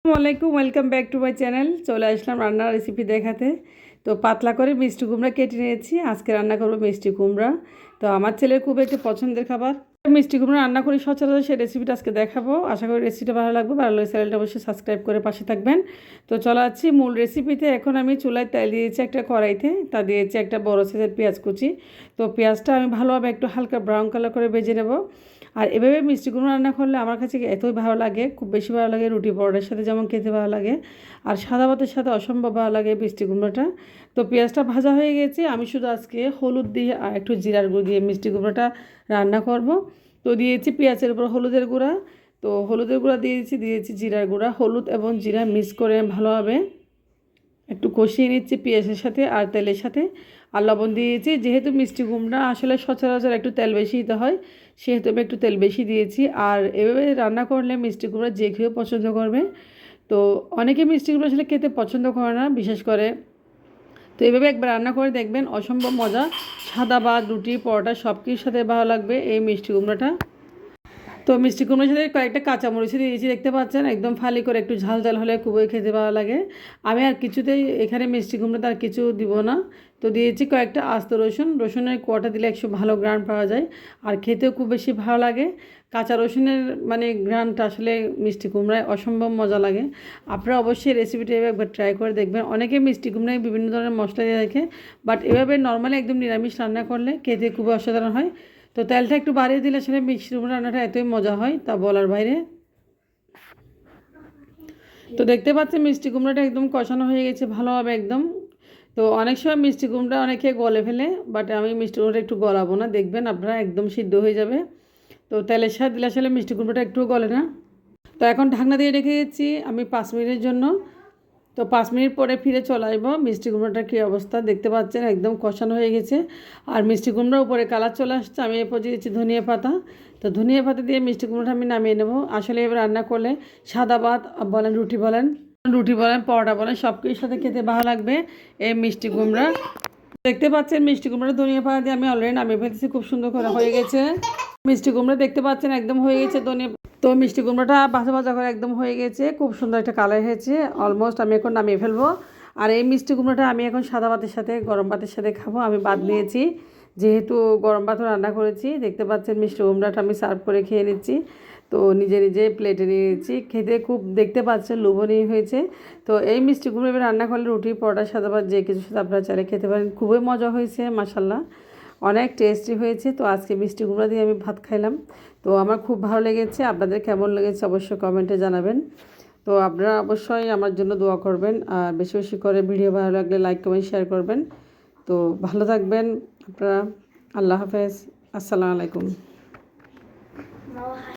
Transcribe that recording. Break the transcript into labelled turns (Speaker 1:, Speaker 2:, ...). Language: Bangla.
Speaker 1: আসসালামাইকুম, welcome back to my channel. চলে আসলাম রান্নার রেসিপি দেখাতে। তো পাতলা করে মিষ্টি কুমড়া কেটে নিয়েছি। আজকে রান্না করবো মিষ্টি কুমড়া। তো আমার ছেলের খুব একটু পছন্দের খাবার মিষ্টি কুমড়া রান্না করি সচরাচর, সেই রেসিপিটা আজকে দেখাবো। আশা করি রেসিপিটা ভালো লাগবে। ভালো লাগলে চ্যানেলটা অবশ্যই সাবস্ক্রাইব করে পাশে থাকবেন। তো চলে যাচ্ছি মূল রেসিপিতে। এখন আমি চুলায় তেল দিয়েছি একটা কড়াইতে, তা দিয়েছি একটা বড় সাইজের পেঁয়াজ কুচি। তো পেঁয়াজটা আমি ভালোভাবে একটু হালকা ব্রাউন কালার করে ভেজে নেব। আর এভাবে মিষ্টি কুমড়া রান্না করলে আমার কাছে এতই ভালো লাগে, খুব বেশি ভালো লাগে। রুটি পরোটার সাথে যেমন খেতে ভালো লাগে, আর সাদা ভাতের সাথে অসম্ভব ভালো লাগে মিষ্টি কুমড়োটা। তো পেঁয়াজটা ভাজা হয়ে গেছে। আমি শুধু আজকে হলুদ দিয়ে আর একটু জিরার গুঁড়ো দিয়ে মিষ্টি কুমড়োটা রান্না করব। তো দিয়েছি পেঁয়াজের উপর হলুদের গুঁড়া। তো হলুদের গুঁড়া দিয়েছি জিরার গুঁড়া। হলুদ এবং জিরা মিক্স করে ভালোভাবে একটু কষিয়ে নিচ্ছি পেঁয়াজের সাথে আর তেলের সাথে। আর লবণ দিয়েছি। যেহেতু মিষ্টি কুমড়া আসলে সচরাচর একটু তেল বেশি দিতে হয়, সেহেতু আমি একটু তেল বেশি দিয়েছি। আর এভাবে রান্না করলে মিষ্টি কুমড়া যে কেউ পছন্দ করবে। তো অনেকে মিষ্টি কুমড়া আসলে খেতে পছন্দ করে না, বিশেষ করে। তো এভাবে একবার রান্না করে দেখবেন, অসম্ভব মজা। সাদা ভাত, রুটি, পরোটা সব কিছুর সাথে ভালো লাগবে এই মিষ্টি কুমড়াটা। তো মিষ্টি কুমড়োর সাথে কয়েকটা কাঁচামরিচ দিয়েছি, দেখতে পাচ্ছেন, একদম ফালি করে। একটু ঝাল ঝাল হলে খুবই খেতে ভালো লাগে। আমি আর কিছুতেই এখানে মিষ্টি কুমড়োতে আর কিছু দিব না। তো দিয়েছি কয়েকটা আস্ত রসুন। রসুনের কোয়াটা দিলে একটু ভালো গ্রান পাওয়া যায়, আর খেতেও খুব বেশি ভালো লাগে। কাঁচা রসুনের গ্রানটা আসলে মিষ্টি কুমড়ায় অসম্ভব মজা লাগে। আপনারা অবশ্যই রেসিপিটা একবার ট্রাই করে দেখবেন। অনেকে মিষ্টি কুমড়ায় বিভিন্ন ধরনের মশলা দিয়ে রাখে, বাট এভাবে নর্মালি একদম নিরামিষ রান্না করলে খেতে খুবই অসাধারণ হয়। তো তেলটা একটু বাড়িয়ে দিলে আসলে মিষ্টি কুমড়া রান্নাটা এতই মজা হয়, তা বলার বাইরে। তো দেখতে পাচ্ছেন মিষ্টি কুমড়াটা একদম কষানো হয়ে গেছে ভালোভাবে একদম। তো অনেক সময় মিষ্টি কুমড়া অনেকে গলে ফেলে, বাট আমি মিষ্টি কুমড়াটা একটু গলাবো না, দেখবেন আপনারা একদম সিদ্ধ হয়ে যাবে। তো তেলের সাথে দিলে আসলে মিষ্টি কুমড়াটা একটুও গলে না। তো এখন ঢাকনা দিয়ে রেখে দিচ্ছি আমি 5 মিনিটের জন্য। তো 5 মিনিট পরে ফিরে চলে আসবো। মিষ্টি কুমড়োটার কী অবস্থা দেখতে পাচ্ছেন, একদম কষানো হয়ে গেছে। আর মিষ্টি কুমড়োর উপরে কালার চলে আসছে। আমি এরপর দিয়েছি ধনিয়া পাতা। তো ধনিয়া পাতা দিয়ে মিষ্টি কুমড়োটা আমি নামিয়ে নেব। আসলে এবার রান্না করলে সাদা ভাত বলেন, রুটি বলেন, পরোটা বলেন, সব কিছুর সাথে খেতে ভালো লাগবে এই মিষ্টি কুমড়া। দেখতে পাচ্ছেন মিষ্টি কুমড়া ধনিয়া পাতা দিয়ে আমি অলরেডি নামিয়ে ফেলতেছি। খুব সুন্দর করে হয়ে গেছে মিষ্টি কুমড়া, দেখতে পাচ্ছেন একদম হয়ে গেছে ধনিয়া। তো মিষ্টি কুমড়োটা ভাজা ভাজা করে একদম হয়ে গেছে, খুব সুন্দর একটা কালার হয়েছে। অলমোস্ট আমি এখন নামিয়ে ফেলবো। আর এই মিষ্টি কুমড়োটা আমি এখন সাদা ভাতের সাথে, গরম ভাতের সাথে খাবো। আমি ভাত নিয়েছি, যেহেতু গরম ভাতও রান্না করেছি। দেখতে পাচ্ছেন মিষ্টি কুমড়োটা আমি সার্ভ করে খেয়ে নিচ্ছি। তো নিজে নিজে প্লেটে নিয়ে নিচ্ছি। খেতে খুব, দেখতে পাচ্ছেন, লোভনীয় হয়েছে। তো এই মিষ্টি কুমড়ো এবার রান্না করলে রুটি, পরোটা, সাদা ভাত যে কিছু সাথে আপনারা চাইলে খেতে পারেন। খুবই মজা হয়েছে, মাশাল্লাহ, অনেক টেস্টি হয়েছে। তো আজকে মিষ্টি কুমড়া দিয়ে আমি ভাত খাইলাম। তো আমার খুব ভালো লেগেছে। আপনাদের কেমন লেগেছে অবশ্যই কমেন্টে জানাবেন। তো আপনারা অবশ্যই আমার জন্য দোয়া করবেন, আর বেশি বেশি করে ভিডিও ভালো লাগলে লাইক কমেন্ট শেয়ার করবেন। তো ভালো থাকবেন আপনারা। আল্লাহ হাফেজ, আসসালামু আলাইকুম।